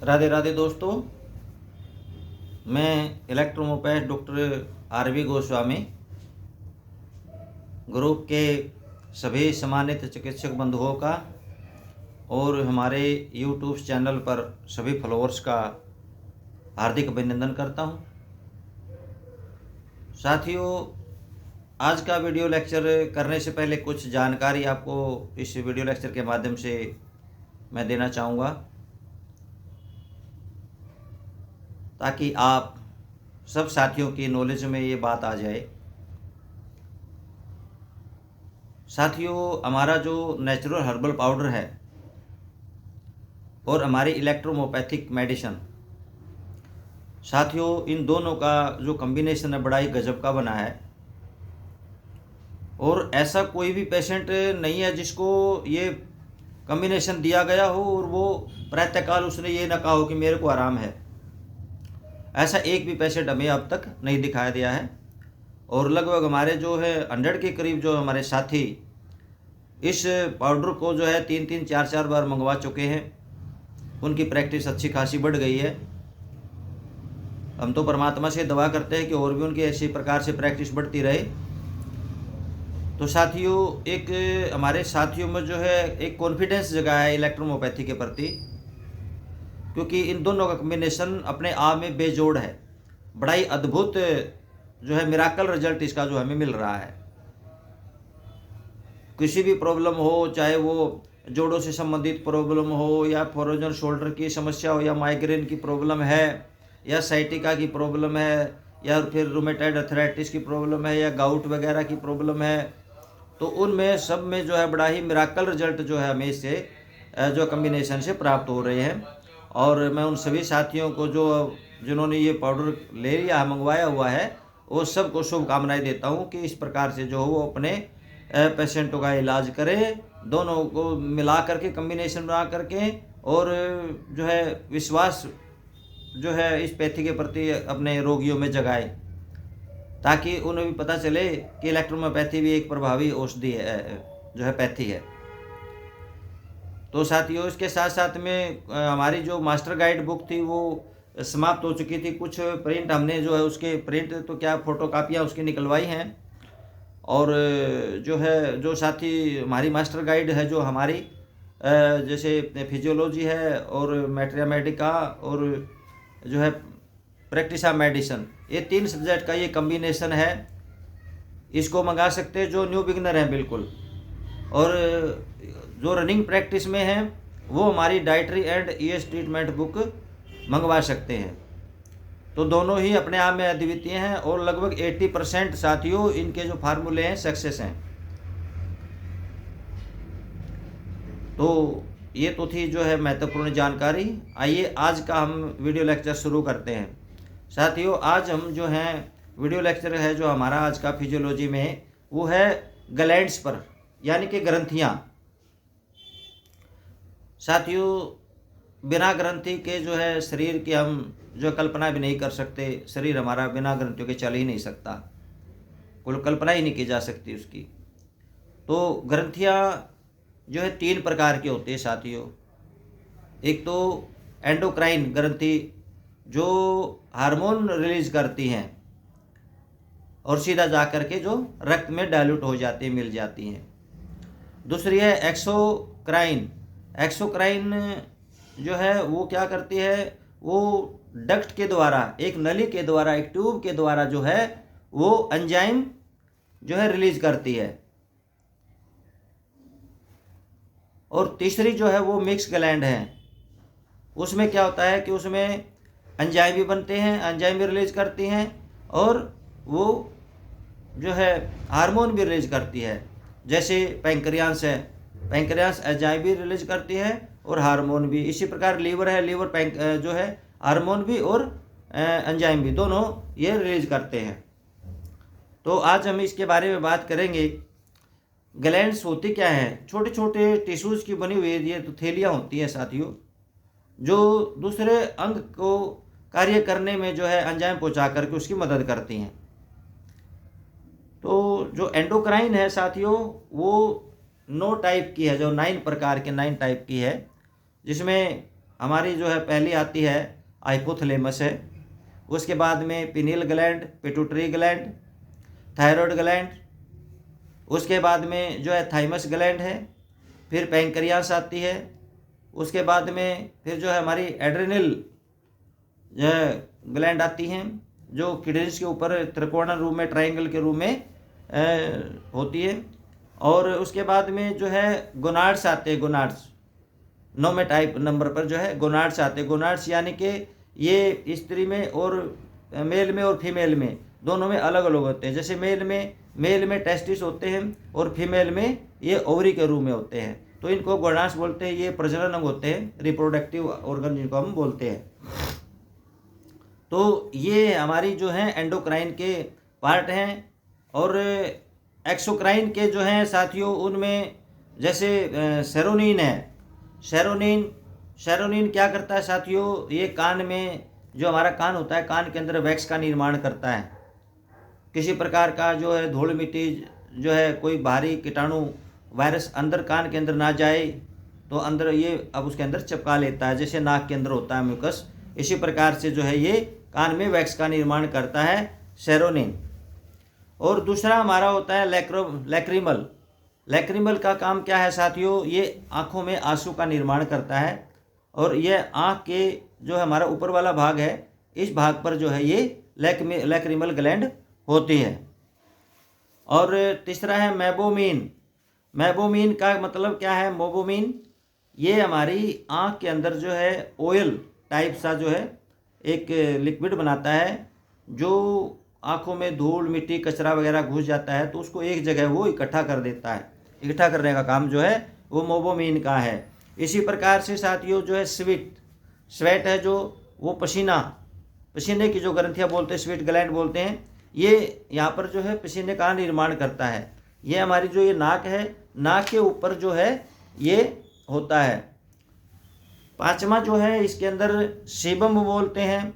राधे राधे दोस्तों, मैं इलेक्ट्रोमोपैथ doctor RV. Goswami group के सभी सम्मानित चिकित्सक बंधुओं का और हमारे यूट्यूब चैनल पर सभी फॉलोअर्स का हार्दिक अभिनंदन करता हूं। साथियों, आज का वीडियो लेक्चर करने से पहले कुछ जानकारी आपको इस वीडियो लेक्चर के माध्यम से मैं देना चाहूँगा, ताकि आप सब साथियों की नॉलेज में ये बात आ जाए। साथियों, हमारा जो नेचुरल हर्बल पाउडर है और हमारी इलेक्ट्रोमोपैथिक मेडिसिन, साथियों इन दोनों का जो कॉम्बिनेशन है बड़ा ही गजब का बना है। और ऐसा कोई भी पेशेंट नहीं है जिसको ये कॉम्बिनेशन दिया गया हो और वो प्रातःकाल उसने ये ना कहा हो कि मेरे को आराम है। ऐसा एक भी पेशेंट हमें अब तक नहीं दिखाया दिया है। और लगभग हमारे जो है 100 के करीब जो हमारे साथी इस पाउडर को जो है 3-3 4-4 बार मंगवा चुके हैं। उनकी प्रैक्टिस अच्छी खासी बढ़ गई है। हम तो परमात्मा से दुआ करते हैं कि और भी उनकी ऐसी प्रकार से प्रैक्टिस बढ़ती रहे। तो साथियों, एक हमारे साथियों में जो है एक कॉन्फिडेंस जगा है इलेक्ट्रोमोपैथी के प्रति, क्योंकि इन दोनों का कॉम्बिनेशन अपने आप में बेजोड़ है। बड़ा ही अद्भुत जो है मिराकल रिजल्ट इसका जो हमें मिल रहा है। किसी भी प्रॉब्लम हो, चाहे वो जोड़ों से संबंधित प्रॉब्लम हो या फ्रोजन शोल्डर की समस्या हो या माइग्रेन की प्रॉब्लम है या साइटिका की प्रॉब्लम है या फिर रूमेटॉइड अर्थराइटिस की प्रॉब्लम है या गाउट वगैरह की प्रॉब्लम है, तो उनमें सब में जो है बड़ा ही मिराकल रिजल्ट जो है हमें इससे जो कॉम्बिनेशन से प्राप्त हो रहे हैं। और मैं उन सभी साथियों को जिन्होंने ये पाउडर ले लिया मंगवाया हुआ है, वो सबको शुभकामनाएं देता हूँ कि इस प्रकार से जो वो अपने पेशेंटों का इलाज करें, दोनों को मिला करके कॉम्बिनेशन बना करके, और जो है विश्वास जो है इस पैथी के प्रति अपने रोगियों में जगाए, ताकि उन्हें भी पता चले कि इलेक्ट्रोमोपैथी भी एक प्रभावी औषधि है, जो है पैथी है। तो साथियों, इसके साथ साथ में हमारी जो मास्टर गाइड बुक थी वो समाप्त हो चुकी थी। कुछ प्रिंट हमने जो है उसके प्रिंट तो क्या फोटो कापियाँ उसकी निकलवाई हैं। और जो है जो साथी हमारी मास्टर गाइड है जो हमारी जैसे फिजियोलॉजी है और मैट्रियामेडिका और जो है प्रैक्टिस ऑफ मेडिसिन, ये 3 सब्जेक्ट का ये कॉम्बिनेशन है। इसको मंगा सकते हैं जो न्यू बिगनर हैं बिल्कुल। और जो रनिंग प्रैक्टिस में हैं वो हमारी dietary and ES treatment book मंगवा सकते हैं। तो दोनों ही अपने आप में अद्वितीय हैं और लगभग 80% साथियों इनके जो फार्मूले हैं सक्सेस हैं। तो ये तो थी जो है महत्वपूर्ण जानकारी। आइए आज का हम वीडियो लेक्चर शुरू करते हैं। साथियों, आज हम जो हैं वीडियो लेक्चर है जो हमारा आज का फिजियोलॉजी में वो है ग्लैंड्स पर, यानी कि ग्रंथियाँ। साथियों, बिना ग्रंथि के जो है शरीर की हम जो कल्पना भी नहीं कर सकते। शरीर हमारा बिना ग्रंथियों के चल ही नहीं सकता, कोई कल्पना ही नहीं की जा सकती उसकी। तो ग्रंथियाँ जो है 3 प्रकार की होती है साथियों। एक तो एंडोक्राइन ग्रंथि जो हार्मोन रिलीज करती हैं और सीधा जा कर के जो रक्त में डाइल्यूट हो जाती है, मिल जाती हैं। दूसरी है एक्सोक्राइन। एक्सोक्राइन जो है वो क्या करती है, वो डक्ट के द्वारा, एक नली के द्वारा, एक ट्यूब के द्वारा जो है वो एंजाइम जो है रिलीज करती है। और तीसरी जो है वो मिक्स ग्लैंड है। उसमें क्या होता है कि उसमें एंजाइम भी बनते हैं, एंजाइम भी रिलीज करती हैं और वो जो है हार्मोन भी रिलीज करती है। जैसे पैंक्रियास है, पैंक्रियास एंजाइम भी रिलीज करती है और हार्मोन भी। इसी प्रकार लीवर है, लीवर जो है हार्मोन भी और एंजाइम भी दोनों ये रिलीज करते हैं। तो आज हम इसके बारे में बात करेंगे। ग्लैंड्स होती क्या हैं? छोटे छोटे टिश्यूज़ की बनी हुई ये तो थैलियाँ होती हैं साथियों, जो दूसरे अंग को कार्य करने में जो है एंजाइम पहुंचा करके उसकी मदद करती हैं। तो जो एंडोक्राइन है साथियों वो 9 टाइप की है, जो 9 प्रकार के 9 टाइप की है, जिसमें हमारी जो है पहली आती है हाइपोथैलेमस है, उसके बाद में pineal gland, pituitary gland, thyroid gland, उसके बाद में जो है थाइमस ग्लैंड है, फिर पैंक्रियास आती है, उसके बाद में फिर जो है हमारी एड्रिनल जो है ग्लैंड आती हैं जो किडनीज के ऊपर त्रिकोणीय रूप में, ट्रायंगल के रूप में होती है। और उसके बाद में जो है गोनाड्स आते हैं, गोनाड्स 9वें टाइप नंबर पर जो है गोनाड्स आते हैं। गोनाड्स यानी कि ये स्त्री में और मेल में और फीमेल में दोनों में अलग अलग होते हैं। जैसे मेल में टेस्टिस होते हैं और फीमेल में ये ओवरी के रूप में होते हैं, तो इनको गोनाड्स बोलते हैं। ये प्रजनन अंग होते हैं, रिप्रोडक्टिव ऑर्गन जिनको हम बोलते हैं। तो ये हमारी जो है एंडोक्राइन के पार्ट हैं। और एक्सोक्राइन के जो हैं साथियों, उनमें जैसे सेरोनिन है। सेरोनिन क्या करता है साथियों, ये कान में जो हमारा कान होता है, कान के अंदर वैक्स का निर्माण करता है। किसी प्रकार का जो है धूल मिट्टी जो है, कोई भारी कीटाणु वायरस अंदर कान के अंदर ना जाए तो अंदर ये अब उसके अंदर चिपका लेता है, जैसे नाक के अंदर होता है म्यूकस। इसी प्रकार से जो है ये कान में वैक्स का निर्माण करता है सेरोनिन। और दूसरा हमारा होता है लैक्रिमल। लैक्रिमल का काम क्या है साथियों, ये आँखों में आंसू का निर्माण करता है। और ये आँख के जो है हमारा ऊपर वाला भाग है, इस भाग पर जो है ये लैक्रिमल ग्लैंड होती है। और तीसरा है मेबोमीन। मेबोमीन का मतलब क्या है, मोबोमीन ये हमारी आँख के अंदर जो है ऑयल टाइप सा जो है एक लिक्विड बनाता है, जो आँखों में धूल मिट्टी कचरा वगैरह घुस जाता है तो उसको एक जगह वो इकट्ठा कर देता है। इकट्ठा करने का काम जो है वो मोबोमीन का है। इसी प्रकार से साथियों जो है स्वेट है, जो वो पसीने की जो ग्रंथियाँ बोलते हैं, स्वेट ग्लैंड बोलते हैं, ये यहाँ पर जो है पसीने का निर्माण करता है। ये हमारी जो ये नाक है, नाक के ऊपर जो है ये होता है। पांचवा जो है इसके अंदर सीबम बोलते हैं।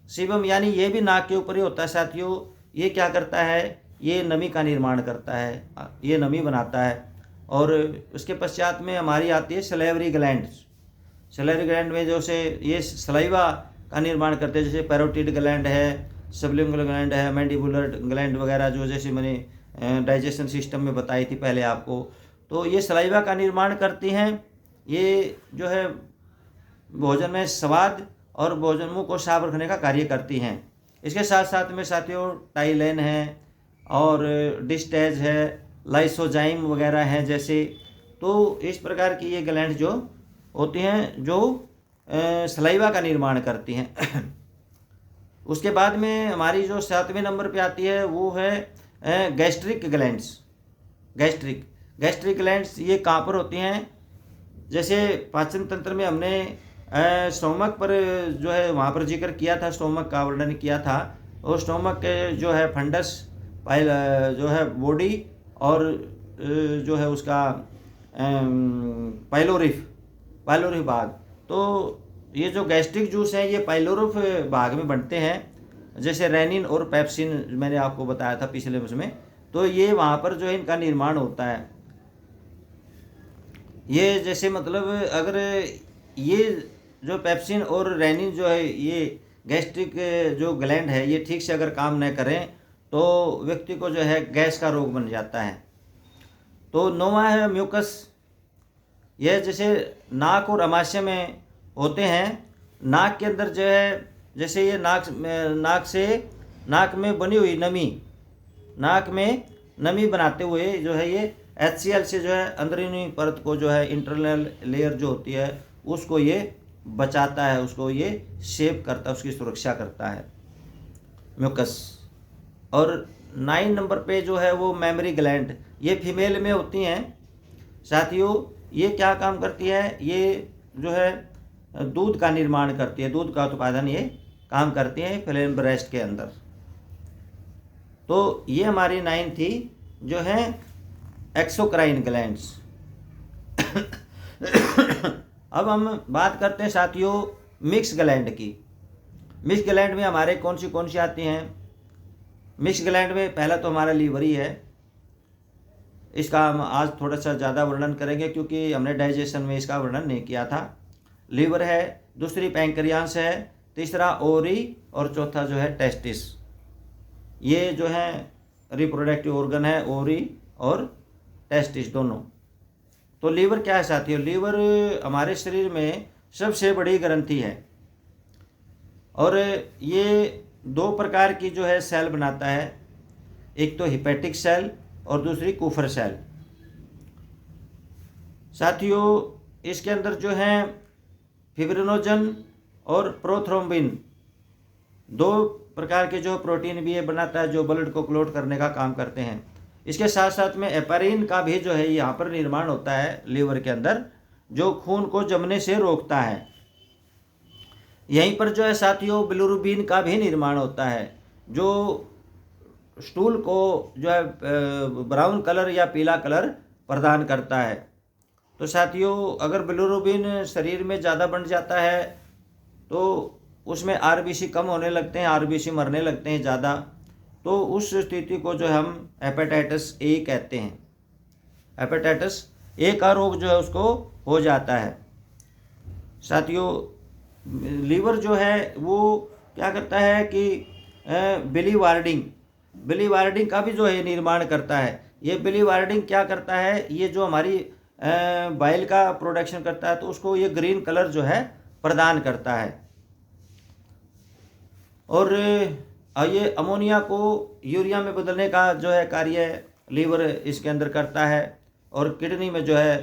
सीबम यानी ये भी नाक के ऊपर ही होता है साथियों। ये क्या करता है, ये नमी का निर्माण करता है, ये नमी बनाता है। और उसके पश्चात में हमारी आती है सलेवरी ग्लैंड। सलेवरी ग्लैंड में जो से ये सलाइवा का निर्माण करते हैं, जैसे पैरोटिड ग्लैंड है, सबलिंगुलर ग्लैंड है, मैंडिबुलर ग्लैंड वगैरह, जो जैसे मैंने डाइजेशन सिस्टम में बताई थी पहले आपको। तो ये सलाइवा का निर्माण करती हैं। ये जो है भोजन में स्वाद और भोजन मुँह को साफ रखने का कार्य करती हैं। इसके साथ साथ में साथियों टाइलेन है और डिस्टेज है, लाइसोजाइम वगैरह हैं जैसे। तो इस प्रकार की ये ग्लैंड जो होती हैं जो सलाइवा का निर्माण करती हैं। उसके बाद में हमारी जो 7वें नंबर पे आती है वो है गैस्ट्रिक ग्लैंड्स। गैस्ट्रिक ग्लैंड्स ये कहाँ पर होती हैं, जैसे पाचन तंत्र में हमने स्टोमक पर जो है वहाँ पर जिक्र किया था, स्टोमक का वर्णन किया था। और स्टोमक के जो है फंडस जो है बॉडी और जो है उसका पाइलोरिफ भाग। तो ये जो गैस्ट्रिक जूस हैं ये पाइलोरिफ भाग में बनते हैं, जैसे रेनिन और पेप्सिन मैंने आपको बताया था पिछले उसमें। तो ये वहाँ पर जो है इनका निर्माण होता है। ये जैसे मतलब अगर ये जो पेप्सिन और रेनिन जो है ये गैस्ट्रिक जो ग्लैंड है ये ठीक से अगर काम न करें तो व्यक्ति को जो है गैस का रोग बन जाता है। तो 9वां है म्यूकस। यह जैसे नाक और अमाशय में होते हैं। नाक के अंदर जो है जैसे ये नाक में बनी हुई नाक में नमी बनाते हुए जो है ये HCl से जो है अंदरूनी परत को जो है इंटरनल लेयर जो होती है उसको ये बचाता है, उसको ये शेप करता है, उसकी सुरक्षा करता है म्यूकस। और 9 नंबर पे जो है वो मेमोरी ग्लैंड, ये फीमेल में होती हैं साथियों। ये क्या काम करती है, ये जो है दूध का निर्माण करती है, दूध का उत्पादन ये काम करती है फ्लेम ब्रेस्ट के अंदर। तो ये हमारी 9 थी जो है एक्सोक्राइन ग्लैंड्स। अब हम बात करते हैं साथियों मिक्स ग्लैंड की। मिक्स ग्लैंड में हमारे कौन सी आती हैं। मिक्स ग्लैंड में पहला तो हमारा लीवर ही है। इसका हम आज थोड़ा सा ज़्यादा वर्णन करेंगे क्योंकि हमने डाइजेशन में इसका वर्णन नहीं किया था। लीवर है, दूसरी पैंक्रियास है, तीसरा ओवरी और चौथा जो है टेस्टिस। ये जो है रिप्रोडक्टिव ऑर्गन है, ओवरी और टेस्टिस दोनों। तो लीवर क्या है साथियों? लीवर हमारे शरीर में सबसे बड़ी ग्रंथि है और ये 2 प्रकार की जो है सेल बनाता है, एक तो हिपैटिक सेल और दूसरी कुफर सेल। साथियों इसके अंदर जो है फिब्रिनोजन और प्रोथ्रोम्बिन 2 प्रकार के जो प्रोटीन भी ये बनाता है जो ब्लड को क्लॉट करने का काम करते हैं। इसके साथ साथ में हेपारिन का भी जो है यहाँ पर निर्माण होता है लीवर के अंदर, जो खून को जमने से रोकता है। यहीं पर जो है साथियों बिलिरुबिन का भी निर्माण होता है, जो स्टूल को जो है ब्राउन कलर या पीला कलर प्रदान करता है। तो साथियों अगर बिलिरुबिन शरीर में ज़्यादा बढ़ जाता है तो उसमें आरबीसी कम होने लगते हैं, आरबीसी मरने लगते हैं ज़्यादा, तो उस स्थिति को जो हम हेपेटाइटिस ए कहते हैं। हेपेटाइटिस ए का रोग जो है उसको हो जाता है। साथियों लीवर जो है वो क्या करता है कि बिलीवार्डिंग का भी जो है निर्माण करता है। ये बिलीवार्डिंग क्या करता है, ये जो हमारी बाइल का प्रोडक्शन करता है तो उसको ये ग्रीन कलर जो है प्रदान करता है। और ये अमोनिया को यूरिया में बदलने का जो है कार्य लीवर इसके अंदर करता है और किडनी में जो है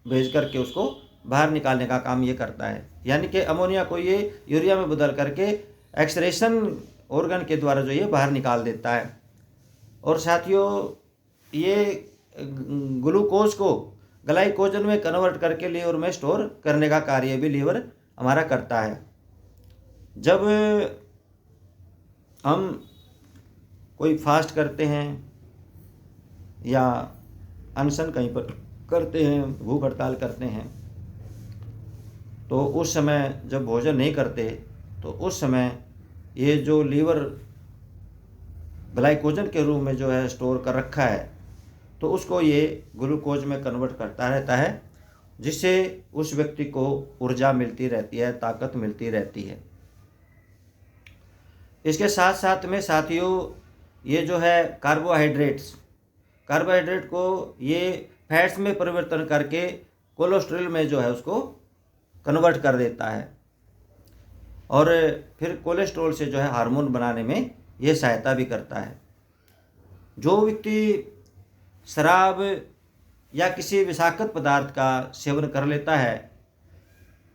भेज करके उसको बाहर निकालने का काम ये करता है। यानी कि अमोनिया को ये यूरिया में बदल करके एक्सक्रीशन ऑर्गन के द्वारा जो ये बाहर निकाल देता है। और साथियों ये ग्लूकोज को ग्लाइकोजन में कन्वर्ट करके लीवर में स्टोर करने का कार्य भी लीवर हमारा करता है। जब हम कोई फास्ट करते हैं या अनशन कहीं पर करते हैं, भूख हड़ताल करते हैं, तो उस समय जब भोजन नहीं करते तो उस समय ये जो लीवर ग्लाइकोजन के रूप में जो है स्टोर कर रखा है तो उसको ये ग्लूकोज में कन्वर्ट करता रहता है, जिससे उस व्यक्ति को ऊर्जा मिलती रहती है, ताकत मिलती रहती है। इसके साथ साथ में साथियों ये जो है कार्बोहाइड्रेट को ये फैट्स में परिवर्तन करके कोलेस्ट्रॉल में जो है उसको कन्वर्ट कर देता है और फिर कोलेस्ट्रॉल से जो है हार्मोन बनाने में ये सहायता भी करता है। जो व्यक्ति शराब या किसी विषाक्त पदार्थ का सेवन कर लेता है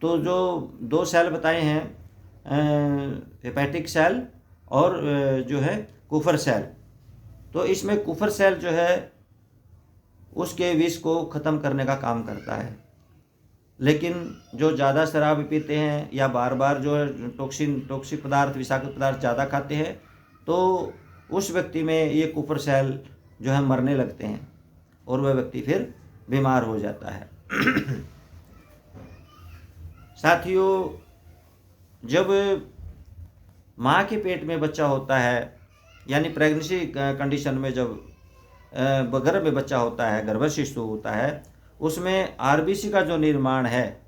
तो जो 2 सेल बताए हैं हेपेटिक सेल और जो है कुफर सेल, तो इसमें कुफर सेल जो है उसके विष को ख़त्म करने का काम करता है। लेकिन जो ज़्यादा शराब पीते हैं या बार बार जो है टॉक्सिक पदार्थ विषाक्त पदार्थ ज़्यादा खाते हैं तो उस व्यक्ति में ये कुफर सेल जो है मरने लगते हैं और वह व्यक्ति फिर बीमार हो जाता है। साथियों जब माँ के पेट में बच्चा होता है यानी प्रेगनेंसी कंडीशन में जब गर्भ में बच्चा होता है, गर्भ शिशु होता है, उसमें आरबीसी का जो निर्माण है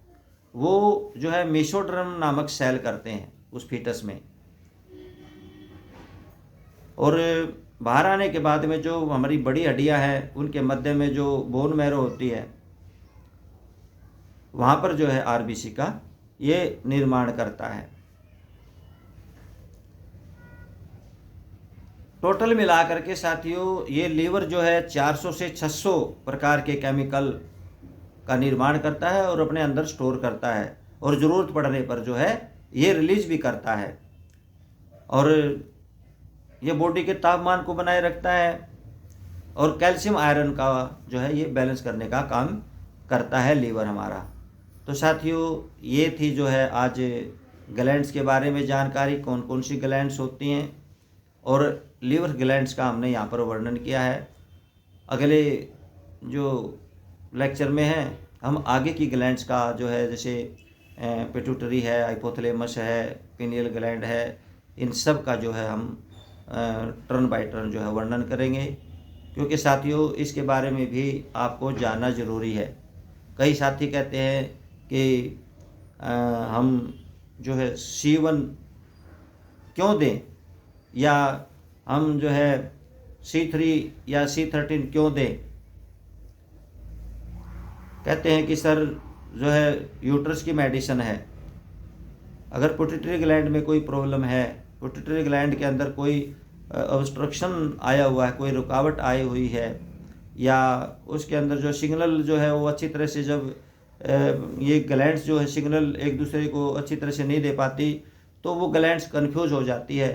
वो जो है मेसोडर्म नामक सेल करते हैं उस फीटस में। और बाहर आने के बाद में जो हमारी बड़ी हड्डियां हैं उनके मध्य में जो बोन मैरो होती है वहाँ पर जो है आरबीसी का ये निर्माण करता है। टोटल मिलाकर के साथियों ये लीवर जो है 400 से 600 प्रकार के केमिकल का निर्माण करता है और अपने अंदर स्टोर करता है और ज़रूरत पड़ने पर जो है ये रिलीज भी करता है और ये बॉडी के तापमान को बनाए रखता है और कैल्शियम आयरन का जो है ये बैलेंस करने का काम करता है लीवर हमारा। तो साथियों ये थी जो है आज ग्लैंड्स के बारे में जानकारी, कौन कौन सी ग्लैंड्स होती हैं और लीवर ग्लैंड्स का हमने यहाँ पर वर्णन किया है। अगले जो लेक्चर में है हम आगे की ग्लैंड्स का जो है जैसे पिट्यूटरी है, हाइपोथैलेमस है, पिनियल ग्लैंड है, इन सब का जो है हम टर्न बाय टर्न जो है वर्णन करेंगे, क्योंकि साथियों इसके बारे में भी आपको जानना ज़रूरी है। कई साथी कहते हैं कि हम जो है C1 क्यों दें, या हम जो है C3 या C13 क्यों दें। कहते हैं कि सर जो है यूट्रस की मेडिसिन है, अगर पिट्यूटरी ग्लैंड में कोई प्रॉब्लम है, पिट्यूटरी ग्लैंड के अंदर कोई ऑब्स्ट्रक्शन आया हुआ है, कोई रुकावट आई हुई है, या उसके अंदर जो सिग्नल जो है वो अच्छी तरह से जब ये ग्लैंड्स जो है सिग्नल एक दूसरे को अच्छी तरह से नहीं दे पाती, तो वो ग्लैंड्स कन्फ्यूज हो जाती है,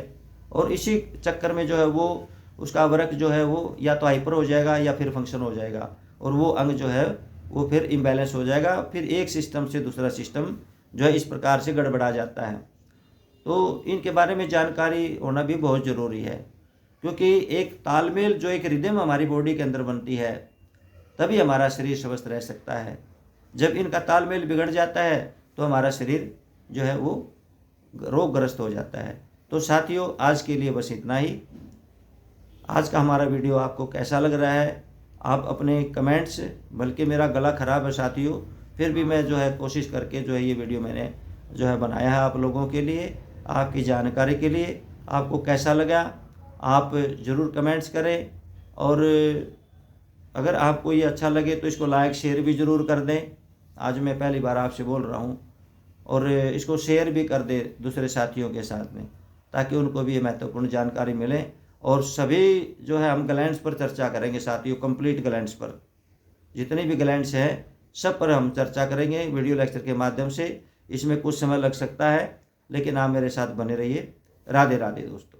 और इसी चक्कर में जो है वो उसका वर्क जो है वो या तो हाइपर हो जाएगा या फिर फंक्शन हो जाएगा, और वो अंग जो है वो फिर इम्बैलेंस हो जाएगा, फिर एक सिस्टम से दूसरा सिस्टम जो है इस प्रकार से गड़बड़ा जाता है। तो इनके बारे में जानकारी होना भी बहुत ज़रूरी है, क्योंकि एक तालमेल जो एक रिदम हमारी बॉडी के अंदर बनती है, तभी हमारा शरीर स्वस्थ रह सकता है। जब इनका तालमेल बिगड़ जाता है तो हमारा शरीर जो है वो रोगग्रस्त हो जाता है। तो साथियों, आज के लिए बस इतना ही। आज का हमारा वीडियो आपको कैसा लग रहा है, आप अपने कमेंट्स, बल्कि मेरा गला ख़राब है साथियों, फिर भी मैं जो है कोशिश करके जो है ये वीडियो मैंने जो है बनाया है आप लोगों के लिए, आपकी जानकारी के लिए। आपको कैसा लगा आप ज़रूर कमेंट्स करें, और अगर आपको ये अच्छा लगे तो इसको लाइक शेयर भी ज़रूर कर दें। आज मैं पहली बार आपसे बोल रहा हूँ, और इसको शेयर भी कर दें दूसरे साथियों के साथ में, ताकि उनको भी ये महत्वपूर्ण जानकारी मिले। और सभी जो है हम ग्लैंड्स पर चर्चा करेंगे साथियों, कंप्लीट ग्लैंड्स पर, जितनी भी ग्लैंड्स हैं सब पर हम चर्चा करेंगे वीडियो लेक्चर के माध्यम से। इसमें कुछ समय लग सकता है, लेकिन आप मेरे साथ बने रहिए। राधे राधे दोस्तों।